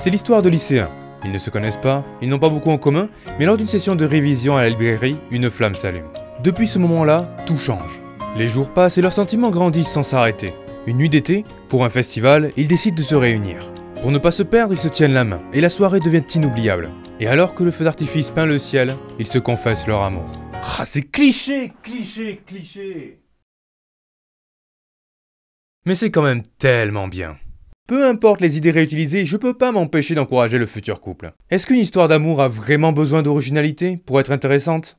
C'est l'histoire de lycéens. Ils ne se connaissent pas, ils n'ont pas beaucoup en commun, mais lors d'une session de révision à la librairie, une flamme s'allume. Depuis ce moment-là, tout change. Les jours passent et leurs sentiments grandissent sans s'arrêter. Une nuit d'été, pour un festival, ils décident de se réunir. Pour ne pas se perdre, ils se tiennent la main, et la soirée devient inoubliable. Et alors que le feu d'artifice peint le ciel, ils se confessent leur amour. Ah, c'est cliché, cliché, cliché. Mais c'est quand même tellement bien. Peu importe les idées réutilisées, je peux pas m'empêcher d'encourager le futur couple. Est-ce qu'une histoire d'amour a vraiment besoin d'originalité pour être intéressante?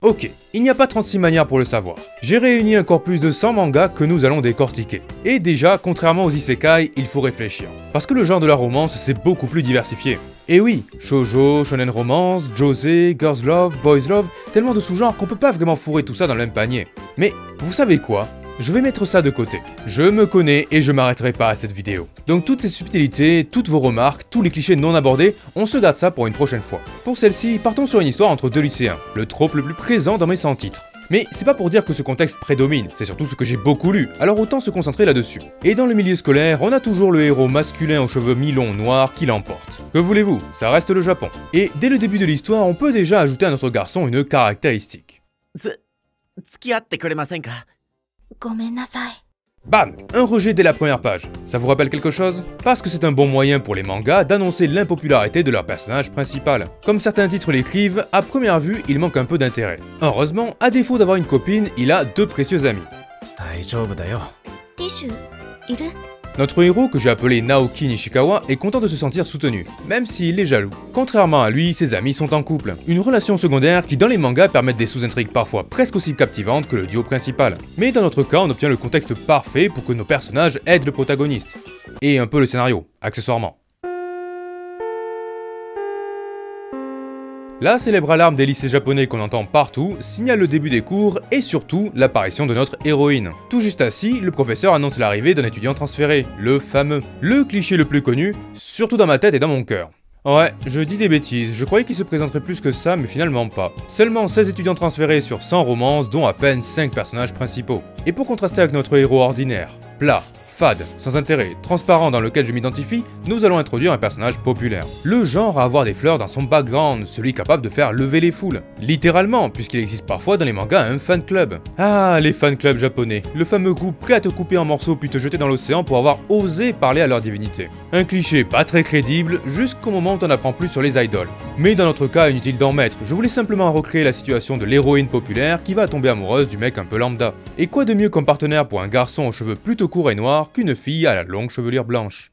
Ok, il n'y a pas 36 manières pour le savoir. J'ai réuni un corpus de 100 mangas que nous allons décortiquer. Et déjà, contrairement aux isekai, il faut réfléchir. Parce que le genre de la romance, c'est beaucoup plus diversifié. Et oui, shoujo, shonen romance, josei, girls love, boys love, tellement de sous-genres qu'on peut pas vraiment fourrer tout ça dans le même panier. Mais, vous savez quoi? Je vais mettre ça de côté. Je me connais et je m'arrêterai pas à cette vidéo. Donc toutes ces subtilités, toutes vos remarques, tous les clichés non abordés, on se garde ça pour une prochaine fois. Pour celle-ci, partons sur une histoire entre deux lycéens, le trope le plus présent dans mes 100 titres. Mais c'est pas pour dire que ce contexte prédomine, c'est surtout ce que j'ai beaucoup lu, alors autant se concentrer là-dessus. Et dans le milieu scolaire, on a toujours le héros masculin aux cheveux mi-longs noirs qui l'emporte. Que voulez-vous, ça reste le Japon. Et dès le début de l'histoire, on peut déjà ajouter à notre garçon une caractéristique. Bam! Un rejet dès la première page. Ça vous rappelle quelque chose? Parce que c'est un bon moyen pour les mangas d'annoncer l'impopularité de leur personnage principal. Comme certains titres l'écrivent, à première vue, il manque un peu d'intérêt. Heureusement, à défaut d'avoir une copine, il a deux précieux amis. Notre héros, que j'ai appelé Naoki Nishikawa, est content de se sentir soutenu, même s'il est jaloux. Contrairement à lui, ses amis sont en couple. Une relation secondaire qui dans les mangas permettent des sous-intrigues parfois presque aussi captivantes que le duo principal. Mais dans notre cas, on obtient le contexte parfait pour que nos personnages aident le protagoniste. Et un peu le scénario, accessoirement. La célèbre alarme des lycées japonais qu'on entend partout signale le début des cours et surtout l'apparition de notre héroïne. Tout juste assis, le professeur annonce l'arrivée d'un étudiant transféré, le fameux. Le cliché le plus connu, surtout dans ma tête et dans mon cœur. Ouais, je dis des bêtises, je croyais qu'il se présenterait plus que ça, mais finalement pas. Seulement 16 étudiants transférés sur 100 romances, dont à peine 5 personnages principaux. Et pour contraster avec notre héros ordinaire, plat, fade, sans intérêt, transparent dans lequel je m'identifie, nous allons introduire un personnage populaire. Le genre à avoir des fleurs dans son background, celui capable de faire lever les foules. Littéralement, puisqu'il existe parfois dans les mangas un fan club. Ah, les fan clubs japonais, le fameux groupe prêt à te couper en morceaux puis te jeter dans l'océan pour avoir osé parler à leur divinité. Un cliché pas très crédible, jusqu'au moment où on apprend plus sur les idoles. Mais dans notre cas, inutile d'en mettre, je voulais simplement recréer la situation de l'héroïne populaire qui va tomber amoureuse du mec un peu lambda. Et quoi de mieux comme partenaire pour un garçon aux cheveux plutôt courts et noirs qu'une fille à la longue chevelure blanche.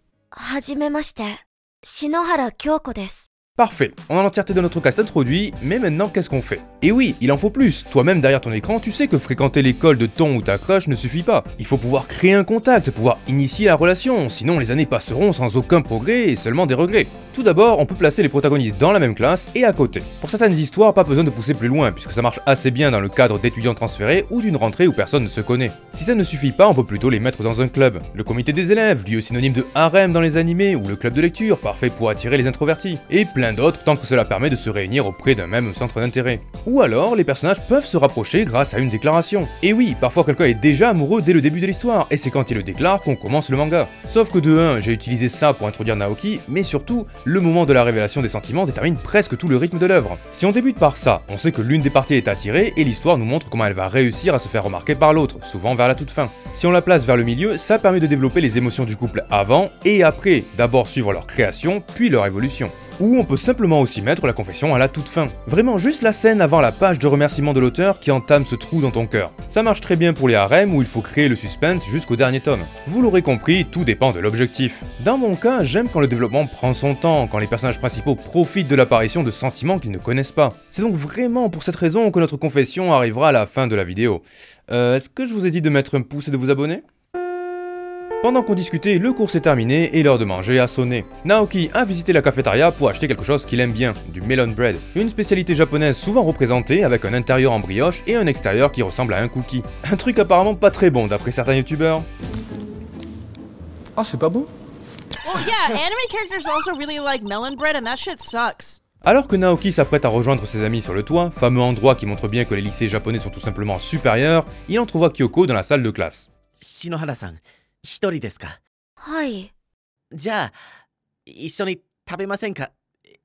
Parfait, on a l'entièreté de notre cast introduit, mais maintenant qu'est-ce qu'on fait? Et oui, il en faut plus, toi-même derrière ton écran, tu sais que fréquenter l'école de ton ou ta crush ne suffit pas. Il faut pouvoir créer un contact, pouvoir initier la relation, sinon les années passeront sans aucun progrès et seulement des regrets. Tout d'abord, on peut placer les protagonistes dans la même classe et à côté. Pour certaines histoires, pas besoin de pousser plus loin, puisque ça marche assez bien dans le cadre d'étudiants transférés ou d'une rentrée où personne ne se connaît. Si ça ne suffit pas, on peut plutôt les mettre dans un club. Le comité des élèves, lieu synonyme de harem dans les animés, ou le club de lecture, parfait pour attirer les introvertis. Et plein d'autres tant que cela permet de se réunir auprès d'un même centre d'intérêt. Ou alors, les personnages peuvent se rapprocher grâce à une déclaration. Et oui, parfois quelqu'un est déjà amoureux dès le début de l'histoire, et c'est quand il le déclare qu'on commence le manga. Sauf que de 1, j'ai utilisé ça pour introduire Naoki, mais surtout, le moment de la révélation des sentiments détermine presque tout le rythme de l'œuvre. Si on débute par ça, on sait que l'une des parties est attirée, et l'histoire nous montre comment elle va réussir à se faire remarquer par l'autre, souvent vers la toute fin. Si on la place vers le milieu, ça permet de développer les émotions du couple avant et après, d'abord suivre leur création, puis leur évolution. Ou on peut simplement aussi mettre la confession à la toute fin. Vraiment juste la scène avant la page de remerciement de l'auteur qui entame ce trou dans ton cœur. Ça marche très bien pour les harems où il faut créer le suspense jusqu'au dernier tome. Vous l'aurez compris, tout dépend de l'objectif. Dans mon cas, j'aime quand le développement prend son temps, quand les personnages principaux profitent de l'apparition de sentiments qu'ils ne connaissent pas. C'est donc vraiment pour cette raison que notre confession arrivera à la fin de la vidéo. Est-ce que je vous ai dit de mettre un pouce et de vous abonner ? Pendant qu'on discutait, le cours s'est terminé et l'heure de manger a sonné. Naoki a visité la cafétéria pour acheter quelque chose qu'il aime bien, du melon bread, une spécialité japonaise souvent représentée avec un intérieur en brioche et un extérieur qui ressemble à un cookie. Un truc apparemment pas très bon d'après certains youtubeurs. Ah, c'est pas bon? Well, yeah, anime characters also really like melon bread and that shit sucks. Alors que Naoki s'apprête à rejoindre ses amis sur le toit, fameux endroit qui montre bien que les lycées japonais sont tout simplement supérieurs, il en trouva Kyoko dans la salle de classe. 篠原さん、一人ですか？はい。じゃあ、一緒に食べませんか？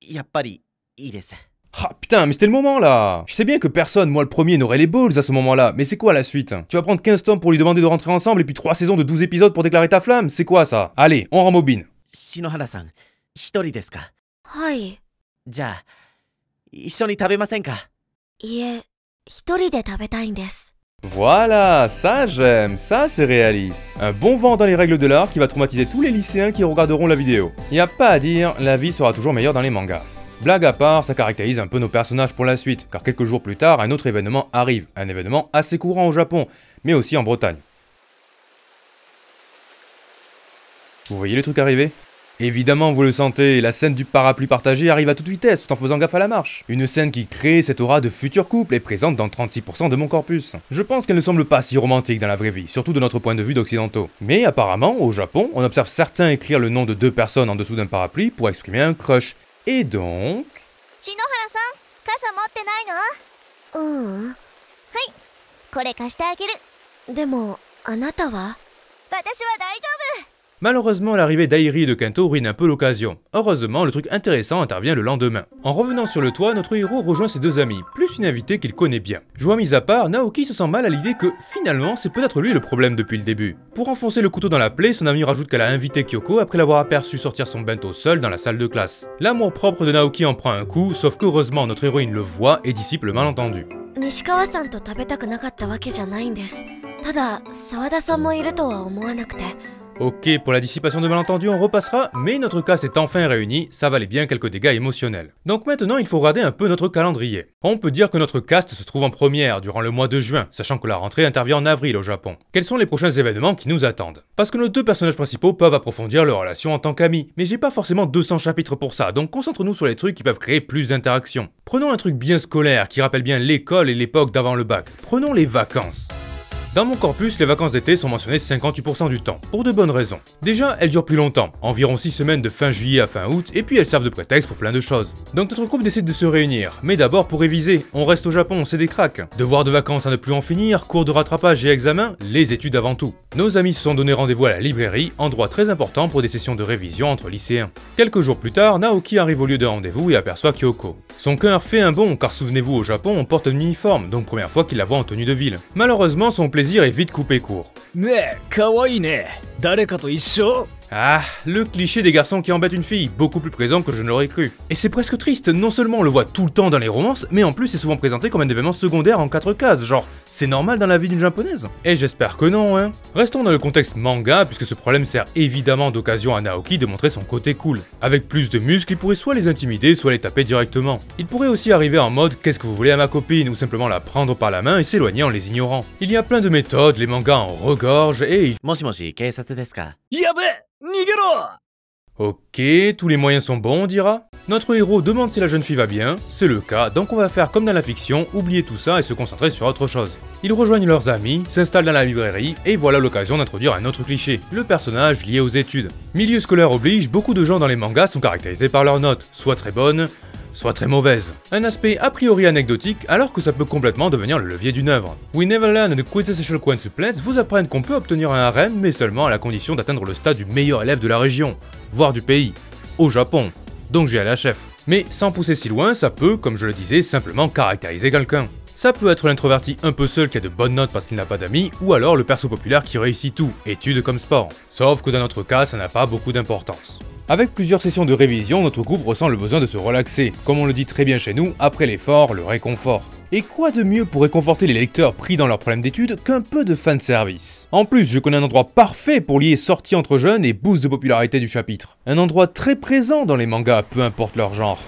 やっぱりいいです。 Ah putain, mais c'était le moment là. Je sais bien que personne, moi le premier, n'aurait les balls à ce moment-là, mais c'est quoi la suite? Tu vas prendre 15 tomes pour lui demander de rentrer ensemble et puis 3 saisons de 12 épisodes pour déclarer ta flamme? C'est quoi ça? Allez, on rembobine. 篠原さん、一人ですか？はい。じゃあ、一緒に食べませんか？いえ、一人で食べたいんです。 Voilà, ça j'aime, ça c'est réaliste. Un bon vent dans les règles de l'art qui va traumatiser tous les lycéens qui regarderont la vidéo. Y a pas à dire, la vie sera toujours meilleure dans les mangas. Blague à part, ça caractérise un peu nos personnages pour la suite, car quelques jours plus tard, un autre événement arrive, un événement assez courant au Japon, mais aussi en Bretagne. Vous voyez le truc arriver? Évidemment, vous le sentez, la scène du parapluie partagé arrive à toute vitesse tout en faisant gaffe à la marche. Une scène qui crée cette aura de futur couple est présente dans 36% de mon corpus. Je pense qu'elle ne semble pas si romantique dans la vraie vie, surtout de notre point de vue d'occidentaux. Mais apparemment, au Japon, on observe certains écrire le nom de 2 personnes en dessous d'un parapluie pour exprimer un crush. Et donc... 篠原さん、傘持ってないの？はい、これ貸してあげる。でも、あなたは？私は大丈夫。 Malheureusement, l'arrivée d'Airi et de Kento ruine un peu l'occasion. Heureusement, le truc intéressant intervient le lendemain. En revenant sur le toit, notre héros rejoint ses 2 amis, plus une invitée qu'il connaît bien. Joie mise à part, Naoki se sent mal à l'idée que, finalement, c'est peut-être lui le problème depuis le début. Pour enfoncer le couteau dans la plaie, son ami rajoute qu'elle a invité Kyoko après l'avoir aperçu sortir son bento seul dans la salle de classe. L'amour propre de Naoki en prend un coup, sauf qu'heureusement notre héroïne le voit et dissipe le malentendu. 西川さんと食べたくなかったわけじゃないんです。ただ、沢田さんもいるとは思わなくて。 Ok, pour la dissipation de malentendus, on repassera, mais notre caste est enfin réuni, ça valait bien quelques dégâts émotionnels. Donc maintenant, il faut regarder un peu notre calendrier. On peut dire que notre caste se trouve en première durant le mois de juin, sachant que la rentrée intervient en avril au Japon. Quels sont les prochains événements qui nous attendent? Parce que nos 2 personnages principaux peuvent approfondir leur relation en tant qu'amis, mais j'ai pas forcément 200 chapitres pour ça, donc concentre-nous sur les trucs qui peuvent créer plus d'interactions. Prenons un truc bien scolaire, qui rappelle bien l'école et l'époque d'avant le bac. Prenons les vacances. Dans mon corpus, les vacances d'été sont mentionnées 58% du temps, pour de bonnes raisons. Déjà, elles durent plus longtemps, environ 6 semaines de fin juillet à fin août, et puis elles servent de prétexte pour plein de choses. Donc notre groupe décide de se réunir, mais d'abord pour réviser, on reste au Japon, c'est des cracks. Devoirs de vacances à ne plus en finir, cours de rattrapage et examens, les études avant tout. Nos amis se sont donné rendez-vous à la librairie, endroit très important pour des sessions de révision entre lycéens. Quelques jours plus tard, Naoki arrive au lieu de rendez-vous et aperçoit Kyoko. Son cœur fait un bond, car souvenez-vous, au Japon, on porte un uniforme, donc première fois qu'il la voit en tenue de ville. Malheureusement, son plaisir est vite coupé court. ねえ、かわいいね。誰かと一緒？ Ah, le cliché des garçons qui embêtent une fille, beaucoup plus présent que je ne l'aurais cru. Et c'est presque triste, non seulement on le voit tout le temps dans les romances, mais en plus c'est souvent présenté comme un événement secondaire en 4 cases, genre, c'est normal dans la vie d'une japonaise? Et j'espère que non, hein. Restons dans le contexte manga, puisque ce problème sert évidemment d'occasion à Naoki de montrer son côté cool. Avec plus de muscles, il pourrait soit les intimider, soit les taper directement. Il pourrait aussi arriver en mode « qu'est-ce que vous voulez à ma copine ?» ou simplement la prendre par la main et s'éloigner en les ignorant. Il y a plein de méthodes, les mangas en regorgent, et... もしもし、警察ですか？やべえ、逃げろ！ Ok, tous les moyens sont bons, on dira. Notre héros demande si la jeune fille va bien, c'est le cas, donc on va faire comme dans la fiction, oublier tout ça et se concentrer sur autre chose. Ils rejoignent leurs amis, s'installent dans la librairie, et voilà l'occasion d'introduire un autre cliché, le personnage lié aux études. Milieu scolaire oblige, beaucoup de gens dans les mangas sont caractérisés par leurs notes, soit très bonnes, soit très mauvaise. Un aspect a priori anecdotique, alors que ça peut complètement devenir le levier d'une œuvre. We Never Learn and the Quintessential Quintuplets vous apprennent qu'on peut obtenir un harem, mais seulement à la condition d'atteindre le stade du meilleur élève de la région, voire du pays, au Japon. Donc j'ai à la chef. Mais sans pousser si loin, ça peut, comme je le disais, simplement caractériser quelqu'un. Ça peut être l'introverti un peu seul qui a de bonnes notes parce qu'il n'a pas d'amis, ou alors le perso populaire qui réussit tout, études comme sport. Sauf que dans notre cas, ça n'a pas beaucoup d'importance. Avec plusieurs sessions de révision, notre groupe ressent le besoin de se relaxer. Comme on le dit très bien chez nous, après l'effort, le réconfort. Et quoi de mieux pour réconforter les lecteurs pris dans leurs problèmes d'études qu'un peu de fanservice? En plus, je connais un endroit parfait pour lier sortie entre jeunes et boost de popularité du chapitre. Un endroit très présent dans les mangas, peu importe leur genre.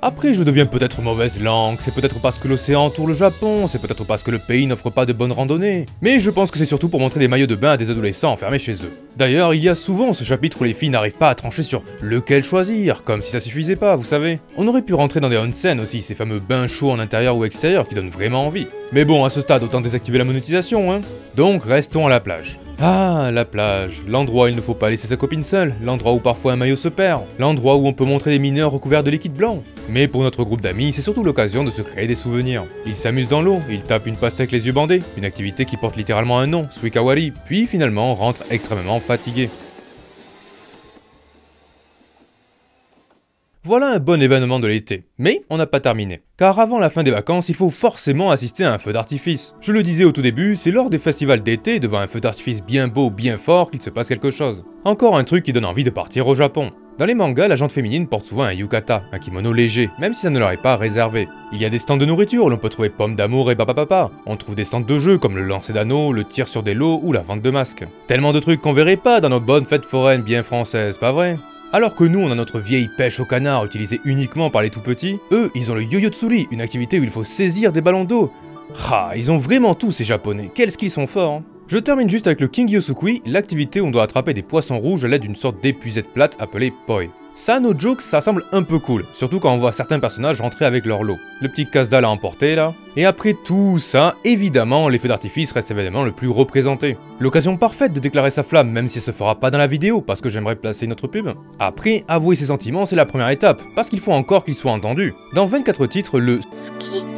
Après, je deviens peut-être mauvaise langue, c'est peut-être parce que l'océan entoure le Japon, c'est peut-être parce que le pays n'offre pas de bonnes randonnées. Mais je pense que c'est surtout pour montrer des maillots de bain à des adolescents enfermés chez eux. D'ailleurs, il y a souvent ce chapitre où les filles n'arrivent pas à trancher sur lequel choisir, comme si ça suffisait pas, vous savez. On aurait pu rentrer dans des onsen aussi, ces fameux bains chauds en intérieur ou extérieur qui donnent vraiment envie. Mais bon, à ce stade, autant désactiver la monétisation, hein. Donc, restons à la plage. Ah, la plage, l'endroit où il ne faut pas laisser sa copine seule, l'endroit où parfois un maillot se perd, l'endroit où on peut montrer des mineurs recouverts de liquide blanc. Mais pour notre groupe d'amis, c'est surtout l'occasion de se créer des souvenirs. Ils s'amusent dans l'eau, ils tapent une pastèque les yeux bandés, une activité qui porte littéralement un nom, Suikawari, puis finalement rentrent extrêmement fatigués. Voilà un bon événement de l'été, mais on n'a pas terminé. Car avant la fin des vacances, il faut forcément assister à un feu d'artifice. Je le disais au tout début, c'est lors des festivals d'été, devant un feu d'artifice bien beau, bien fort, qu'il se passe quelque chose. Encore un truc qui donne envie de partir au Japon. Dans les mangas, la jante féminine porte souvent un yukata, un kimono léger, même si ça ne leur est pas réservé. Il y a des stands de nourriture où l'on peut trouver pommes d'amour et papa. On trouve des stands de jeux comme le lancer d'anneaux, le tir sur des lots ou la vente de masques. Tellement de trucs qu'on verrait pas dans nos bonnes fêtes foraines bien françaises, pas vrai ? Alors que nous, on a notre vieille pêche au canard utilisée uniquement par les tout-petits, eux, ils ont le yo-yo-tsuri, une activité où il faut saisir des ballons d'eau. Ah, ils ont vraiment tout ces japonais, quels qu'ils sont forts hein. Je termine juste avec le King Yosukui, l'activité où on doit attraper des poissons rouges à l'aide d'une sorte d'épuisette plate appelée poi. Ça, no jokes, ça semble un peu cool, surtout quand on voit certains personnages rentrer avec leur lot. Le petit casse-dalle à emporter là. Et après tout ça, évidemment, les feux d'artifice reste l'événement le plus représenté. L'occasion parfaite de déclarer sa flamme, même si elle se fera pas dans la vidéo, parce que j'aimerais placer notre pub. Après, avouer ses sentiments, c'est la première étape, parce qu'il faut encore qu'ils soient entendus. Dans 24 titres, le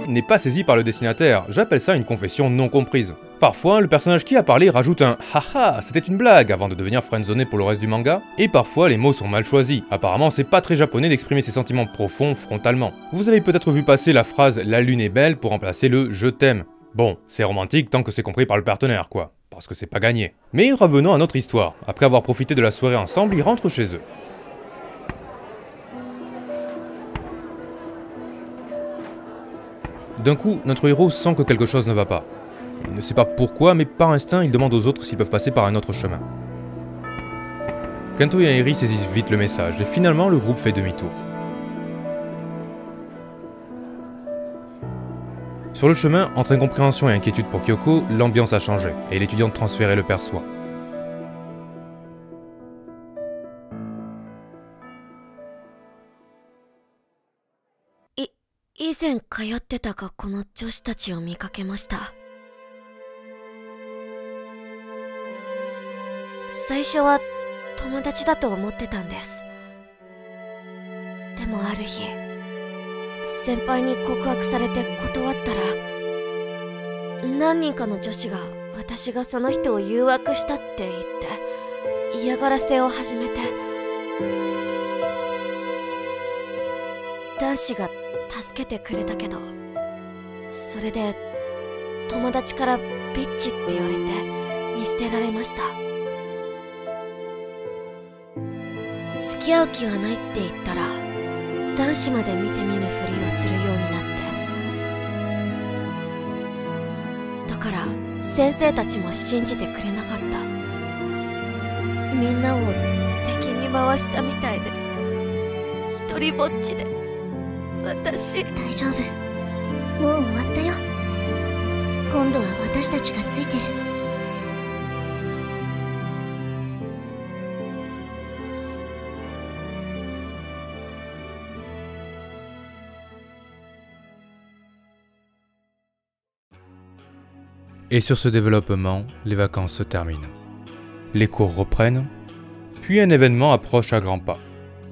n'est pas saisi par le destinataire, j'appelle ça une confession non comprise. Parfois, le personnage qui a parlé rajoute un « haha, c'était une blague » avant de devenir friendzoné pour le reste du manga, et parfois les mots sont mal choisis. Apparemment, c'est pas très japonais d'exprimer ses sentiments profonds frontalement. Vous avez peut-être vu passer la phrase « la lune est belle » pour remplacer le « je t'aime ». Bon, c'est romantique tant que c'est compris par le partenaire, quoi. Parce que c'est pas gagné. Mais revenons à notre histoire. Après avoir profité de la soirée ensemble, ils rentrent chez eux. D'un coup, notre héros sent que quelque chose ne va pas. Il ne sait pas pourquoi, mais par instinct, il demande aux autres s'ils peuvent passer par un autre chemin. Kento et Airi saisissent vite le message, et finalement, le groupe fait demi-tour. Sur le chemin, entre incompréhension et inquiétude pour Kyoko, l'ambiance a changé, et l'étudiante transférée le perçoit. Et sur ce développement, les vacances se terminent. Les cours reprennent, puis un événement approche à grands pas.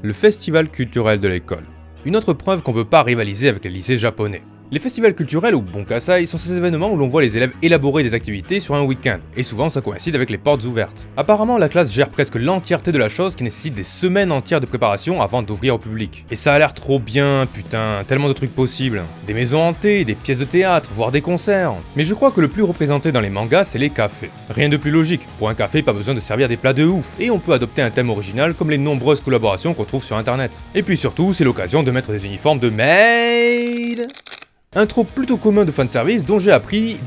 Le festival culturel de l'école. Une autre preuve qu'on peut pas rivaliser avec les lycées japonais. Les festivals culturels ou Bonkasai sont ces événements où l'on voit les élèves élaborer des activités sur un week-end, et souvent ça coïncide avec les portes ouvertes. Apparemment, la classe gère presque l'entièreté de la chose qui nécessite des semaines entières de préparation avant d'ouvrir au public. Et ça a l'air trop bien, putain, tellement de trucs possibles. Des maisons hantées, des pièces de théâtre, voire des concerts. Mais je crois que le plus représenté dans les mangas, c'est les cafés. Rien de plus logique, pour un café, pas besoin de servir des plats de ouf, et on peut adopter un thème original comme les nombreuses collaborations qu'on trouve sur internet. Et puis surtout, c'est l'occasion de mettre des uniformes de maid. Un trope plutôt commun de fanservice dont j'ai appris,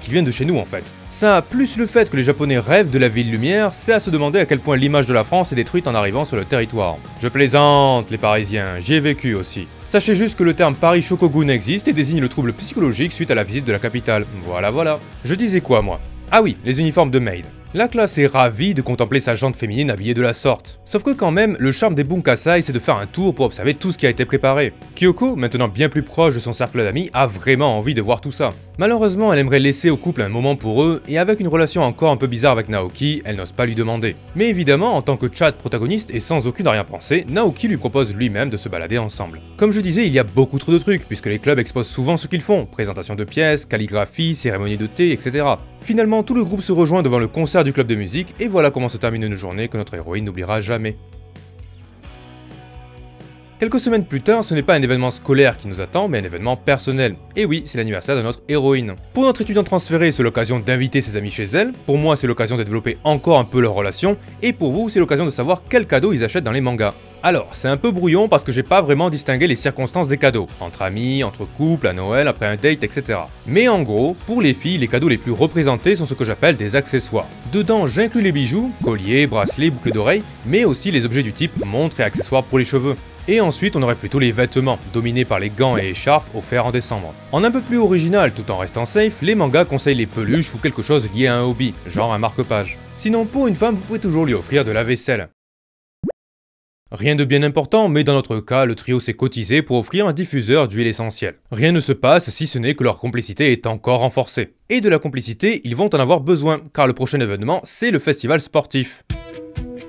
qu'il vient de chez nous en fait. Ça, plus le fait que les japonais rêvent de la ville lumière, c'est à se demander à quel point l'image de la France est détruite en arrivant sur le territoire. Je plaisante les parisiens, j'y ai vécu aussi. Sachez juste que le terme Paris Shokogun existe et désigne le trouble psychologique suite à la visite de la capitale. Voilà. Je disais quoi moi? Ah oui, les uniformes de maid. La classe est ravie de contempler sa jante féminine habillée de la sorte. Sauf que quand même, le charme des Bunkasai c'est de faire un tour pour observer tout ce qui a été préparé. Kyoko, maintenant bien plus proche de son cercle d'amis, a vraiment envie de voir tout ça. Malheureusement, elle aimerait laisser au couple un moment pour eux, et avec une relation encore un peu bizarre avec Naoki, elle n'ose pas lui demander. Mais évidemment, en tant que Chad protagoniste et sans aucune arrière-pensée, Naoki lui propose lui-même de se balader ensemble. Comme je disais, il y a beaucoup trop de trucs, puisque les clubs exposent souvent ce qu'ils font, présentation de pièces, calligraphie, cérémonie de thé, etc. Finalement, tout le groupe se rejoint devant le concert du club de musique, et voilà comment se termine une journée que notre héroïne n'oubliera jamais. Quelques semaines plus tard, ce n'est pas un événement scolaire qui nous attend, mais un événement personnel. Et oui, c'est l'anniversaire de notre héroïne. Pour notre étudiante transférée, c'est l'occasion d'inviter ses amis chez elle. Pour moi, c'est l'occasion de développer encore un peu leur relation. Et pour vous, c'est l'occasion de savoir quels cadeaux ils achètent dans les mangas. Alors, c'est un peu brouillon parce que j'ai pas vraiment distingué les circonstances des cadeaux. Entre amis, entre couples, à Noël, après un date, etc. Mais en gros, pour les filles, les cadeaux les plus représentés sont ce que j'appelle des accessoires. Dedans, j'inclus les bijoux, colliers, bracelets, boucles d'oreilles, mais aussi les objets du type montres et accessoires pour les cheveux. Et ensuite, on aurait plutôt les vêtements, dominés par les gants et écharpes offerts en décembre. En un peu plus original, tout en restant safe, les mangas conseillent les peluches ou quelque chose lié à un hobby, genre un marque-page. Sinon, pour une femme, vous pouvez toujours lui offrir de la vaisselle. Rien de bien important, mais dans notre cas, le trio s'est cotisé pour offrir un diffuseur d'huile essentielle. Rien ne se passe si ce n'est que leur complicité est encore renforcée. Et de la complicité, ils vont en avoir besoin, car le prochain événement, c'est le festival sportif.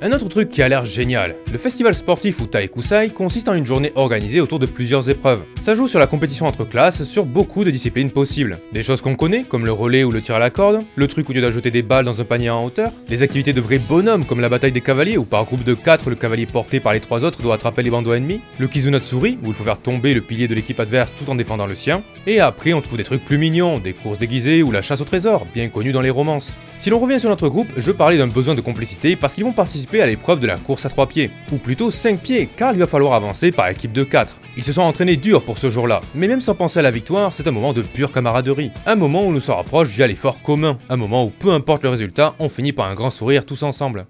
Un autre truc qui a l'air génial, le festival sportif ou Taikusai consiste en une journée organisée autour de plusieurs épreuves. Ça joue sur la compétition entre classes sur beaucoup de disciplines possibles. Des choses qu'on connaît, comme le relais ou le tir à la corde, le truc où tu dois jeter des balles dans un panier en hauteur, des activités de vrais bonhommes comme la bataille des cavaliers où par groupe de 4 le cavalier porté par les 3 autres doit attraper les bandeaux ennemis, le Kizunatsuri où il faut faire tomber le pilier de l'équipe adverse tout en défendant le sien, et après on trouve des trucs plus mignons, des courses déguisées ou la chasse au trésor, bien connues dans les romances. Si l'on revient sur notre groupe, je parlais d'un besoin de complicité parce qu'ils vont participer à l'épreuve de la course à 3 pieds, ou plutôt 5 pieds, car il va falloir avancer par équipe de 4. Ils se sont entraînés dur pour ce jour-là, mais même sans penser à la victoire, c'est un moment de pure camaraderie. Un moment où l'on se rapproche via l'effort commun, un moment où peu importe le résultat, on finit par un grand sourire tous ensemble.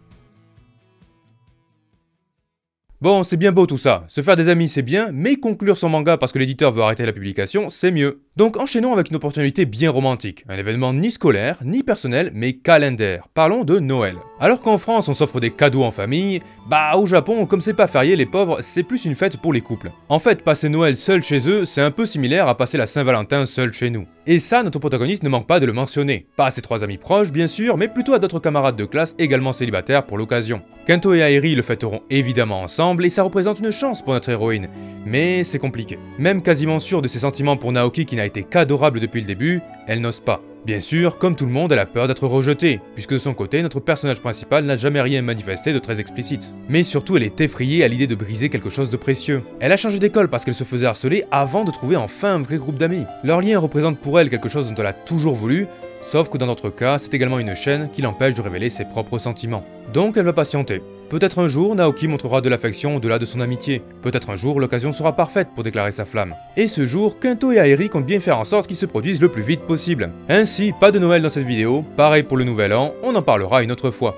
Bon, c'est bien beau tout ça, se faire des amis c'est bien, mais conclure son manga parce que l'éditeur veut arrêter la publication, c'est mieux. Donc enchaînons avec une opportunité bien romantique, un événement ni scolaire, ni personnel, mais calendaire. Parlons de Noël. Alors qu'en France on s'offre des cadeaux en famille, bah au Japon, comme c'est pas férié les pauvres, c'est plus une fête pour les couples. En fait, passer Noël seul chez eux, c'est un peu similaire à passer la Saint-Valentin seul chez nous. Et ça, notre protagoniste ne manque pas de le mentionner. Pas à ses 3 amis proches, bien sûr, mais plutôt à d'autres camarades de classe également célibataires pour l'occasion. Kento et Airi le fêteront évidemment ensemble et ça représente une chance pour notre héroïne. Mais c'est compliqué. Même quasiment sûre de ses sentiments pour Naoki qui n'a été qu'adorable depuis le début, elle n'ose pas. Bien sûr, comme tout le monde, elle a peur d'être rejetée, puisque de son côté, notre personnage principal n'a jamais rien manifesté de très explicite. Mais surtout, elle est effrayée à l'idée de briser quelque chose de précieux. Elle a changé d'école parce qu'elle se faisait harceler avant de trouver enfin un vrai groupe d'amis. Leur lien représente pour elle quelque chose dont elle a toujours voulu, sauf que dans notre cas, c'est également une chaîne qui l'empêche de révéler ses propres sentiments. Donc elle va patienter. Peut-être un jour, Naoki montrera de l'affection au-delà de son amitié. Peut-être un jour, l'occasion sera parfaite pour déclarer sa flamme. Et ce jour, Kento et Airi comptent bien faire en sorte qu'il se produise le plus vite possible. Ainsi, pas de Noël dans cette vidéo, pareil pour le nouvel an, on en parlera une autre fois.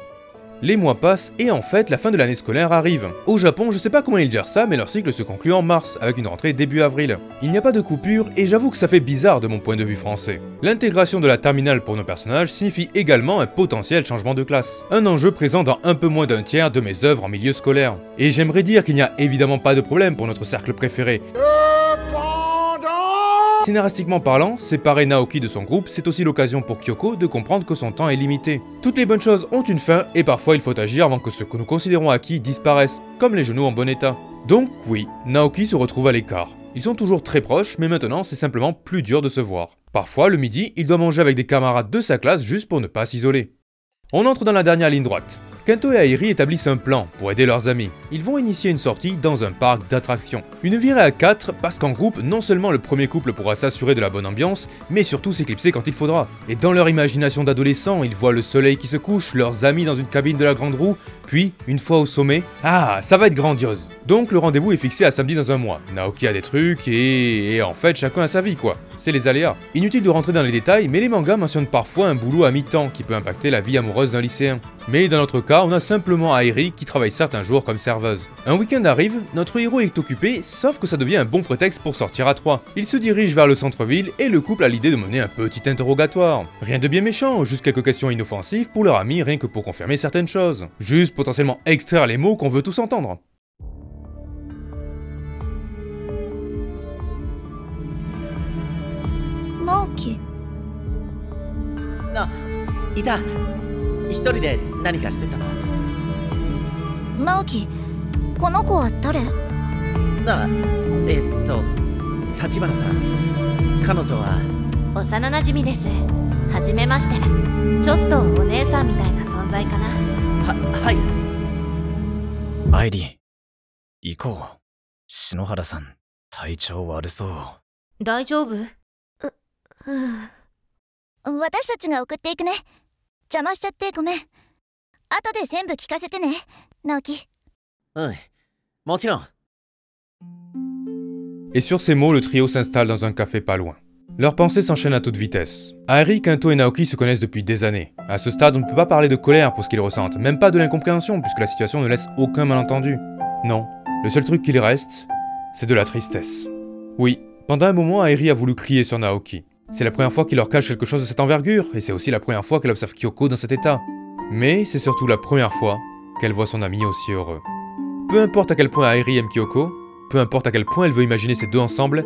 Les mois passent et en fait la fin de l'année scolaire arrive. Au Japon, je sais pas comment ils gèrent ça, mais leur cycle se conclut en mars, avec une rentrée début avril. Il n'y a pas de coupure et j'avoue que ça fait bizarre de mon point de vue français. L'intégration de la terminale pour nos personnages signifie également un potentiel changement de classe. Un enjeu présent dans un peu moins d'un tiers de mes œuvres en milieu scolaire. Et j'aimerais dire qu'il n'y a évidemment pas de problème pour notre cercle préféré. Scénaristiquement parlant, séparer Naoki de son groupe, c'est aussi l'occasion pour Kyoko de comprendre que son temps est limité. Toutes les bonnes choses ont une fin et parfois il faut agir avant que ce que nous considérons acquis disparaissent, comme les genoux en bon état. Donc oui, Naoki se retrouve à l'écart. Ils sont toujours très proches, mais maintenant c'est simplement plus dur de se voir. Parfois, le midi, il doit manger avec des camarades de sa classe juste pour ne pas s'isoler. On entre dans la dernière ligne droite. Kento et Airi établissent un plan pour aider leurs amis. Ils vont initier une sortie dans un parc d'attractions. Une virée à 4 parce qu'en groupe, non seulement le premier couple pourra s'assurer de la bonne ambiance, mais surtout s'éclipser quand il faudra. Et dans leur imagination d'adolescents, ils voient le soleil qui se couche, leurs amis dans une cabine de la grande roue, puis, une fois au sommet, ah, ça va être grandiose. Donc le rendez-vous est fixé à samedi dans un mois. Naoki a des trucs et en fait chacun a sa vie quoi. C'est les aléas. Inutile de rentrer dans les détails, mais les mangas mentionnent parfois un boulot à mi-temps qui peut impacter la vie amoureuse d'un lycéen. Mais dans notre cas, on a simplement Airi qui travaille certains jours comme serveur. serveuse. Un week-end arrive, notre héros est occupé, sauf que ça devient un bon prétexte pour sortir à trois. Il se dirige vers le centre-ville et le couple a l'idée de mener un petit interrogatoire. Rien de bien méchant, juste quelques questions inoffensives pour leur ami rien que pour confirmer certaines choses. Juste potentiellement extraire les mots qu'on veut tous entendre. Naoki. あ、いた。一人で何かしてたの？直樹、この子は誰？あ、立花さん。彼女は幼なじみです。はじめまして。ちょっとお姉さんみたいな存在かな。はい。アイリー、行こう。篠原さん、体調悪そう。大丈夫？私たちが送っていくね。邪魔しちゃってごめん。後で全部聞かせてね、直樹。うん、もちろん。Et sur ces mots, le trio s'installe dans un café pas loin. Leurs pensées s'enchaînent à toute vitesse. Airi, Kento et Naoki se connaissent depuis des années. À ce stade, on ne peut pas parler de colère pour ce qu'ils ressentent, même pas de l'incompréhension, puisque la situation ne laisse aucun malentendu. Non, le seul truc qu'il reste, c'est de la tristesse. Oui, pendant un moment, Airi a voulu crier sur Naoki. C'est la première fois qu'il leur cache quelque chose de cette envergure, et c'est aussi la première fois qu'elle observe Kyoko dans cet état. Mais c'est surtout la première fois qu'elle voit son ami aussi heureux. Peu importe à quel point Airi aime Kyoko, peu importe à quel point elle veut imaginer ces deux ensemble,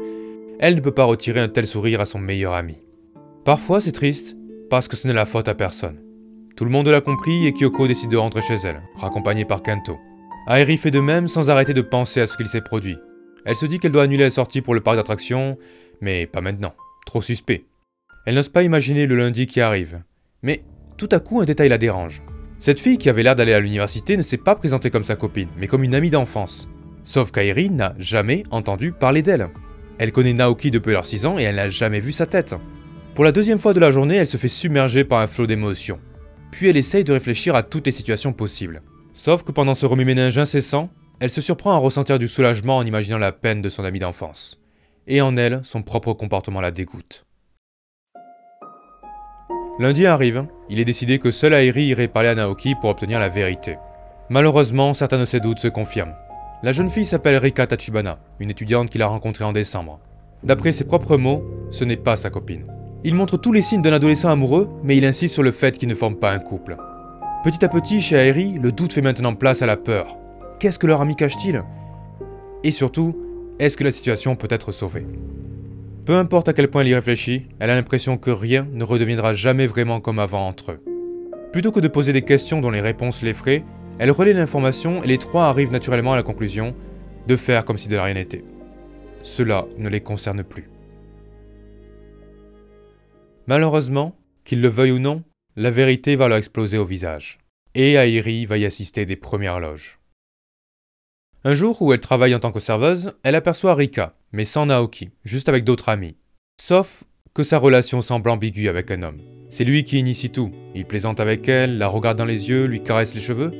elle ne peut pas retirer un tel sourire à son meilleur ami. Parfois c'est triste, parce que ce n'est la faute à personne. Tout le monde l'a compris et Kyoko décide de rentrer chez elle, raccompagnée par Kento. Airi fait de même sans arrêter de penser à ce qu'il s'est produit. Elle se dit qu'elle doit annuler la sortie pour le parc d'attractions, mais pas maintenant. Trop suspect. Elle n'ose pas imaginer le lundi qui arrive. Mais tout à coup, un détail la dérange. Cette fille qui avait l'air d'aller à l'université ne s'est pas présentée comme sa copine, mais comme une amie d'enfance. Sauf qu'Airi n'a jamais entendu parler d'elle. Elle connaît Naoki depuis leurs 6 ans et elle n'a jamais vu sa tête. Pour la deuxième fois de la journée, elle se fait submerger par un flot d'émotions. Puis elle essaye de réfléchir à toutes les situations possibles. Sauf que pendant ce remue-ménage incessant, elle se surprend à ressentir du soulagement en imaginant la peine de son amie d'enfance. Et en elle, son propre comportement la dégoûte. Lundi arrive, il est décidé que seul Airi irait parler à Naoki pour obtenir la vérité. Malheureusement, certains de ses doutes se confirment. La jeune fille s'appelle Rika Tachibana, une étudiante qu'il a rencontrée en décembre. D'après ses propres mots, ce n'est pas sa copine. Il montre tous les signes d'un adolescent amoureux, mais il insiste sur le fait qu'ils ne forment pas un couple. Petit à petit, chez Airi, le doute fait maintenant place à la peur. Qu'est-ce que leur ami cache-t-il? Et surtout, est-ce que la situation peut être sauvée? Peu importe à quel point elle y réfléchit, elle a l'impression que rien ne redeviendra jamais vraiment comme avant entre eux. Plutôt que de poser des questions dont les réponses l'effraient, elle relaie l'information et les trois arrivent naturellement à la conclusion de faire comme si de rien n'était. Cela ne les concerne plus. Malheureusement, qu'ils le veuillent ou non, la vérité va leur exploser au visage. Et Airi va y assister des premières loges. Un jour où elle travaille en tant que serveuse, elle aperçoit Rika, mais sans Naoki, juste avec d'autres amis. Sauf que sa relation semble ambiguë avec un homme. C'est lui qui initie tout. Il plaisante avec elle, la regarde dans les yeux, lui caresse les cheveux,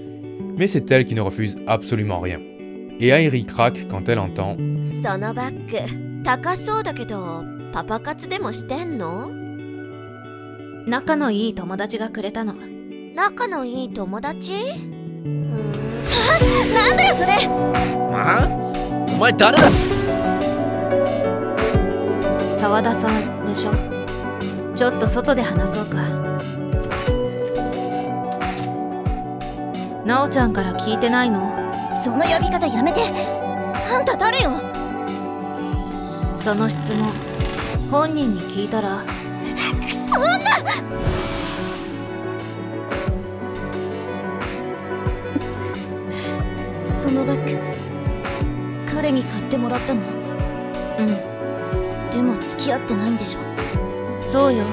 mais c'est elle qui ne refuse absolument rien. Et Airi craque quand elle entend « そのバッグ、高そうだけど、パパ活でもしてんの？仲のいい友達がくれたの。仲のいい友達？なんだよそれ！あ？お前誰だ？沢田さんでしょ。ちょっと外で話そうか。なおちゃんから聞いてないの？その呼び方やめて。あんた誰よ？その質問、本人に聞いたら。そんな！そのバッグ、彼に買ってもらったの？うん。でも付き合ってないんでしょ？そうよ。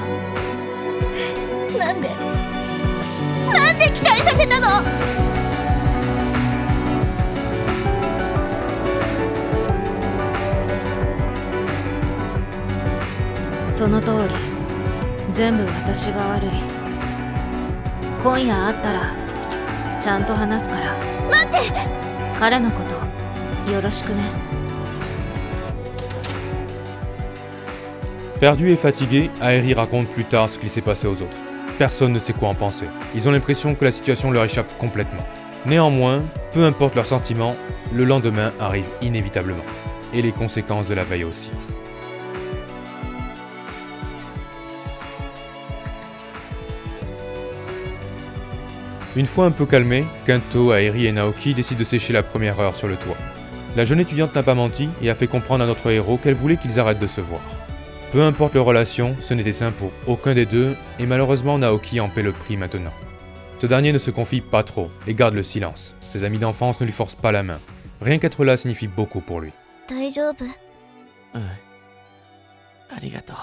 なんで期待させたの？その通り、全部私が悪い。今夜会ったらちゃんと話すから。待って！彼のことよろしくね。Perdu et fatigué, Airi raconte plus tard ce qu'il s'est passé aux autres. Personne ne sait quoi en penser. Ils ont l'impression que la situation leur échappe complètement. Néanmoins, peu importe leurs sentiments, le lendemain arrive inévitablement. Et les conséquences de la veille aussi. Une fois un peu calmés, Kento, Airi et Naoki décident de sécher la première heure sur le toit. La jeune étudiante n'a pas menti et a fait comprendre à notre héros qu'elle voulait qu'ils arrêtent de se voir. Peu importe leur relation, ce n'était sain pour aucun des deux et malheureusement Naoki en paie le prix maintenant. Ce dernier ne se confie pas trop et garde le silence. Ses amis d'enfance ne lui forcent pas la main. Rien qu'être là signifie beaucoup pour lui. 大丈夫。ありがとう。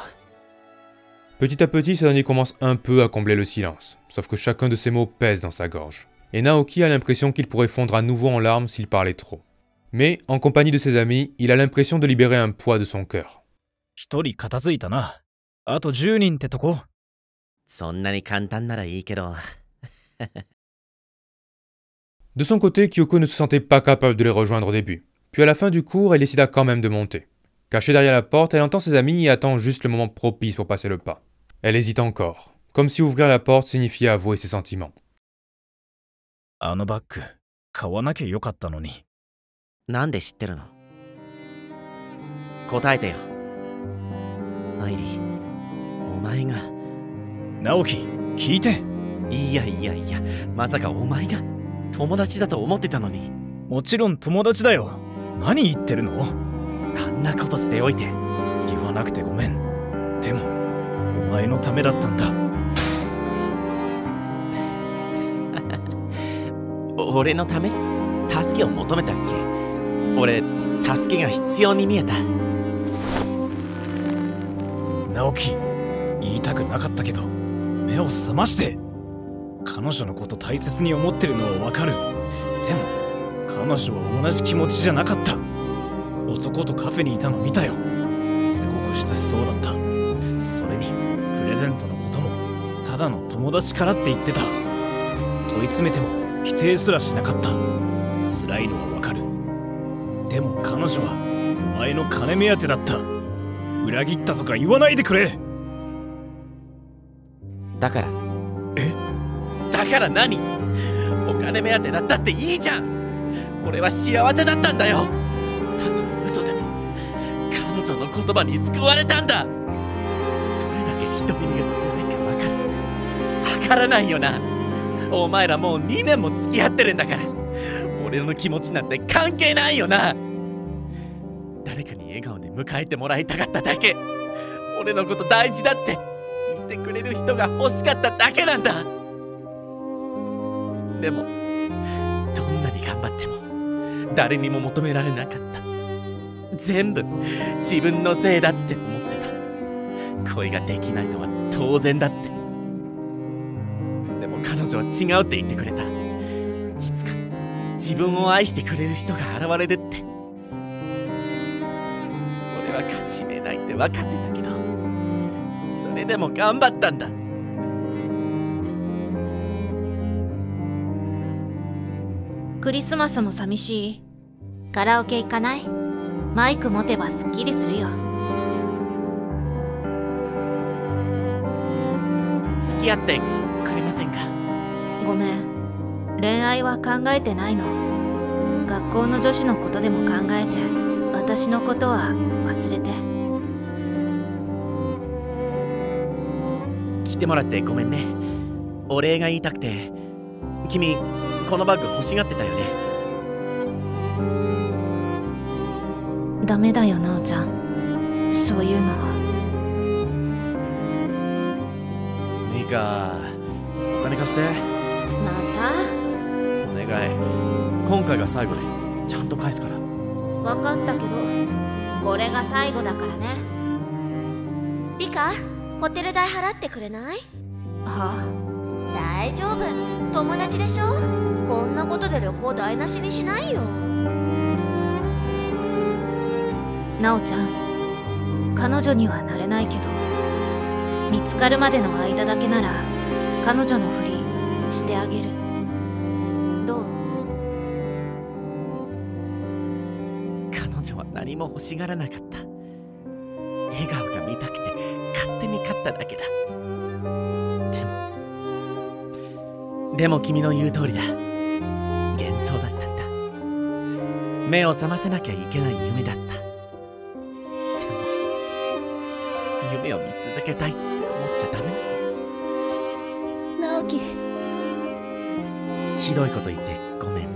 Petit à petit, ce dernier commence un peu à combler le silence, sauf que chacun de ses mots pèse dans sa gorge. Et Naoki a l'impression qu'il pourrait fondre à nouveau en larmes s'il parlait trop. Mais, en compagnie de ses amis, il a l'impression de libérer un poids de son cœur. 一人片付いたな。あと10人ってとこ。そんなに簡単ならいいけど。 De son côté, Kyoko ne se sentait pas capable de les rejoindre au début. Puis à la fin du cours, elle décida quand même de monter. Cachée derrière la porte, elle entend ses amis et attend juste le moment propice pour passer le pas. Elle hésite encore, comme si ouvrir la porte signifiait avouer ses sentiments. あのバッグ、買わなきゃよかったのに。なんで知ってるの？答えてよ。アイリー、お前が。直樹、聞いて。いや、まさかお前が友達だと思ってたのに。もちろん友達だよ。何言ってるの？あんなことしておいて。言わなくてごめん。でも、お前のためだったんだ。俺のため？助けを求めたっけ？俺、助けが必要に見えた。直樹、言いたくなかったけど、目を覚まして。彼女のこと大切に思ってるのはわかる。でも、彼女は同じ気持ちじゃなかった。男とカフェにいたの見たよ。すごく親しそうだった。それにプレゼントのこともただの友達からって言ってた。問い詰めても否定すらしなかった。辛いのはわかる。でも彼女はお前の金目当てだった。裏切ったとか言わないでくれ。だからだから何？お金目当てだったっていいじゃん。俺は幸せだったんだよ。たとえ嘘でも彼女の言葉に救われたんだ。どれだけ人耳が強いか分かる？分からないよな。お前らもう2年も付き合ってるんだから。俺の気持ちなんて関係ないよな。誰かに笑顔で迎えてもらいたかっただけ。俺のこと大事だって言ってくれる人が欲しかっただけなんだ。でもどんなに頑張っても誰にも求められなかった。全部自分のせいだって思ってた。恋ができないのは当然だって。でも彼女は違うって言ってくれた。いつか自分を愛してくれる人が現れるって。俺は勝ち目ないって分かってたけど、それでも頑張ったんだ。クリスマスも寂しい。カラオケ行かない？マイク持てばすっきりするよ。付き合ってくれませんか？ごめん、恋愛は考えてないの。学校の女子のことでも考えて、私のことは忘れて。来てもらってごめんね。お礼が言いたくて。君このバッグ欲しがってたよね。ダメだよなおちゃん、そういうのは。ミカ、お金貸して。また？お願い、今回が最後でちゃんと返すから。分かったけど、これが最後だからね。リカ、ホテル代払ってくれない？は大丈夫、友達でしょ。こんなことで旅行台無しにしないよ。なおちゃん、彼女にはなれないけど、見つかるまでの間だけなら彼女のふりしてあげる。どう？彼女は何も欲しがらなかった。笑顔が見たくて勝手に買っただけだ。でも君の言う通りだ。幻想だったんだ。目を覚ませなきゃいけない夢だった。でも夢を見続けたいって思っちゃダメ直樹。ひどいこと言ってごめん。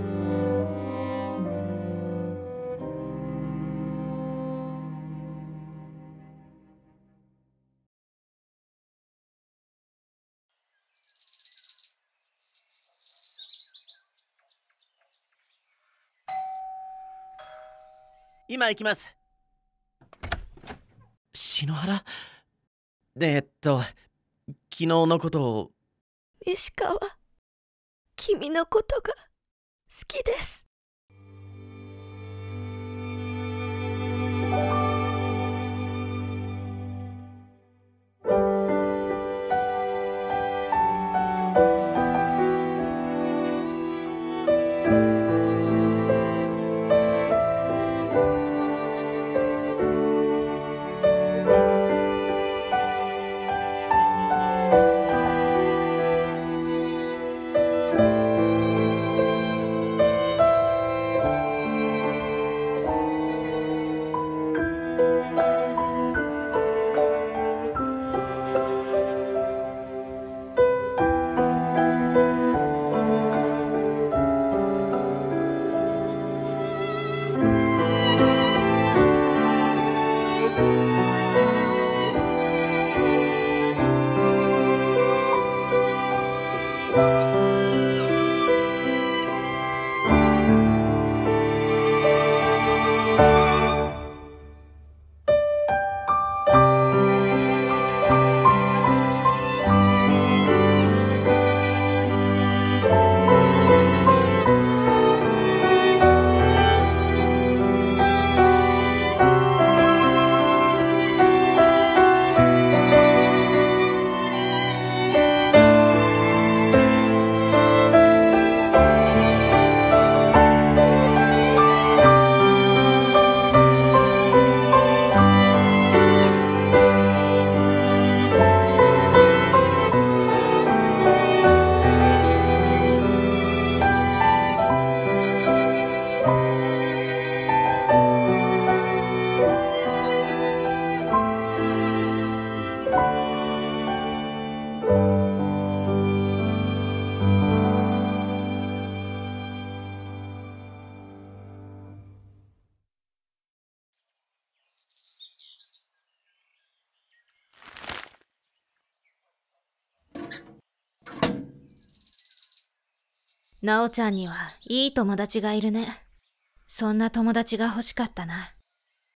今行きます。篠原？昨日のことを。西川、君のことが好きです。なおちゃんにはいい友達がいるね。そんな友達が欲しかったな。